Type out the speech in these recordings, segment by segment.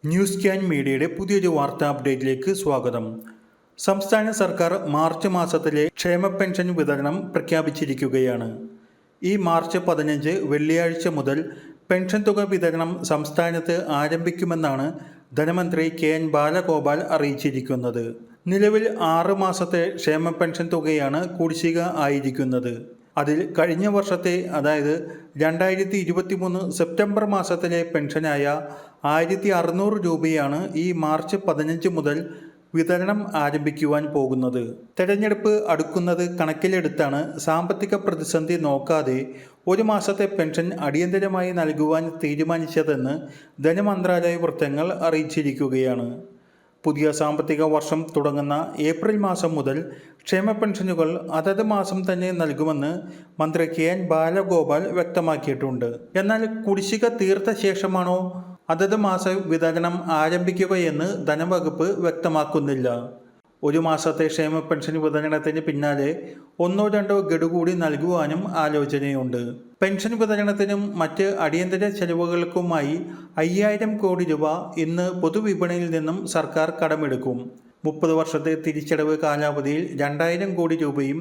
News scan മീഡിയയുടെ പുതിയൊരു വാർത്താ അപ്ഡേറ്റിലേക്ക് സ്വാഗതം. സംസ്ഥാന സർക്കാർ മാർച്ച് മാസത്തിലെ ക്ഷേമ പെൻഷൻ വിതരണം പ്രഖ്യാപിച്ചിരിക്കുകയാണ്. ഈ മാർച്ച് 15 വെള്ളിയാഴ്ച മുതൽ പെൻഷൻ തുക വിതരണം സംസ്ഥാനത്ത് ആരംഭിക്കുമെന്നാണ് ധനമന്ത്രി കെ.എൻ. ബാലഗോപാൽ അറിയിച്ചിരിക്കുന്നത്. നിലവിൽ 6 മാസത്തെ ക്ഷേമ പെൻഷൻ തുകയാണ് കുടിശ്ശിക ആയിരിക്കുന്നത്. അതിൽ കഴിഞ്ഞ വർഷത്തെ അതായത് 2023 സെപ്റ്റംബർ മാസത്തിലെ പെൻഷനായ 1600 രൂപയാണ് ഈ മാർച്ച് 15 മുതൽ വിതരണം ആരംഭിക്കുവാൻ പോകുന്നത്. തെരഞ്ഞെടുപ്പ് അടുക്കുന്നത് കണക്കിലെടുത്താണ് സാമ്പത്തിക പ്രതിസന്ധി നോക്കാതെ ഒരു മാസത്തെ പെൻഷൻ അടിയന്തരമായി നൽകുവാൻ തീരുമാനിച്ചതെന്ന് ധനമന്ത്രാലയ വൃത്തങ്ങൾ അറിയിച്ചിരിക്കുകയാണ്. പുതിയ സാമ്പത്തിക വർഷം തുടങ്ങുന്ന ഏപ്രിൽ മാസം മുതൽ ക്ഷേമ പെൻഷനുകൾ അതത് മാസം തന്നെ നൽകുമെന്ന് മന്ത്രി കെ.എൻ. ബാലഗോപാൽ വ്യക്തമാക്കിയിട്ടുണ്ട്. എന്നാൽ കുടിശ്ശിക തീർത്ത ശേഷമാണോ അതത് മാസ വിതരണം ആരംഭിക്കുകയെന്ന് ധനവകുപ്പ് വ്യക്തമാക്കുന്നില്ല. ഒരു മാസത്തെ ക്ഷേമ പെൻഷൻ വിതരണത്തിന് പിന്നാലെ 1-2 ഗഡു കൂടി നൽകുവാനും ആലോചനയുണ്ട്. പെൻഷൻ വിതരണത്തിനും മറ്റ് അടിയന്തര ചെലവുകൾക്കുമായി 5000 കോടി രൂപ ഇന്ന് പൊതുവിപണിയിൽ നിന്നും സർക്കാർ കടമെടുക്കും. 30 വർഷത്തെ തിരിച്ചടവ് കാലാവധിയിൽ 2000 കോടി രൂപയും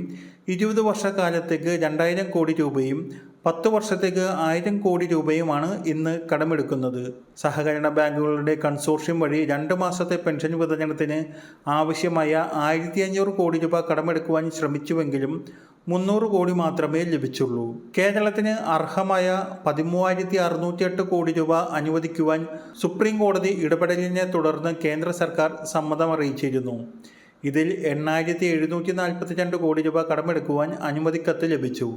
20 വർഷക്കാലത്തേക്ക് 2000 കോടി രൂപയും 10 വർഷത്തേക്ക് 1000 കോടി രൂപയുമാണ് ഇന്ന് കടമെടുക്കുന്നത്. സഹകരണ ബാങ്കുകളുടെ കൺസോർഷ്യം വഴി 2 മാസത്തെ പെൻഷൻ വിതരണത്തിന് ആവശ്യമായ 1500 കോടി രൂപ കടമെടുക്കുവാൻ ശ്രമിച്ചുവെങ്കിലും 300 കോടി മാത്രമേ ലഭിച്ചുള്ളൂ. കേരളത്തിന് അർഹമായ 13608 കോടി രൂപ അനുവദിക്കുവാൻ സുപ്രീം കോടതി ഇടപെടലിനെ തുടർന്ന് കേന്ദ്ര സർക്കാർ സമ്മതം അറിയിച്ചിരുന്നു. ഇതിൽ 8742 കോടി രൂപ കടമെടുക്കുവാൻ അനുമതിക്കത്ത് ലഭിച്ചു.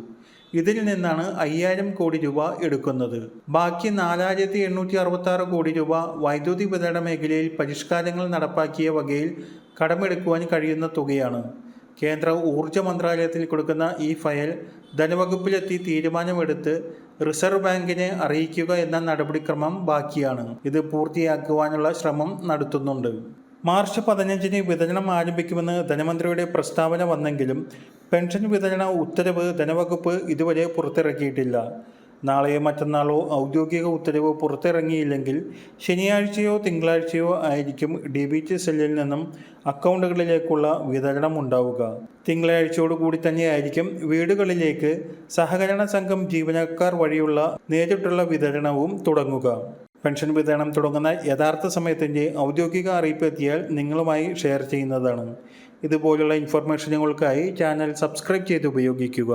ഇതിൽ നിന്നാണ് 5000 കോടി രൂപ എടുക്കുന്നത്. ബാക്കി 4866 കോടി രൂപ വൈദ്യുതി വിതരണ മേഖലയിൽ പരിഷ്കാരങ്ങൾ നടപ്പാക്കിയ വകയിൽ കടമെടുക്കുവാൻ കഴിയുന്ന തുകയാണ്. കേന്ദ്ര ഊർജ്ജ മന്ത്രാലയത്തിൽ കൊടുക്കുന്ന ഈ ഫയൽ ധനവകുപ്പിലെത്തി തീരുമാനമെടുത്ത് റിസർവ് ബാങ്കിനെ അറിയിക്കുക എന്ന നടപടിക്രമം ബാക്കിയാണ്. ഇത് പൂർത്തിയാക്കുവാനുള്ള ശ്രമം നടത്തുന്നുണ്ട്. മാർച്ച് 15 വിതരണം ആരംഭിക്കുമെന്ന് ധനമന്ത്രിയുടെ പ്രസ്താവന വന്നെങ്കിലും പെൻഷൻ വിതരണ ഉത്തരവ് ധനവകുപ്പ് ഇതുവരെ പുറത്തിറക്കിയിട്ടില്ല. നാളെയോ മറ്റന്നാളോ ഔദ്യോഗിക ഉത്തരവ് പുറത്തിറങ്ങിയില്ലെങ്കിൽ ശനിയാഴ്ചയോ തിങ്കളാഴ്ചയോ ആയിരിക്കും DBT സെല്ലിൽ നിന്നും അക്കൗണ്ടുകളിലേക്കുള്ള വിതരണം ഉണ്ടാവുക. തിങ്കളാഴ്ചയോടുകൂടി തന്നെയായിരിക്കും വീടുകളിലേക്ക് സഹകരണ സംഘം ജീവനക്കാർ വഴിയുള്ള നേരിട്ടുള്ള വിതരണവും തുടങ്ങുക. പെൻഷൻ വിതരണം തുടങ്ങുന്ന യഥാർത്ഥ സമയത്തിൻ്റെ ഔദ്യോഗിക അറിയിപ്പ് എത്തിയാൽ നിങ്ങളുമായി ഷെയർ ചെയ്യുന്നതാണ്. ഇതുപോലുള്ള ഇൻഫർമേഷനുകൾക്കായി ചാനൽ സബ്സ്ക്രൈബ് ചെയ്ത് ഉപയോഗിക്കുക.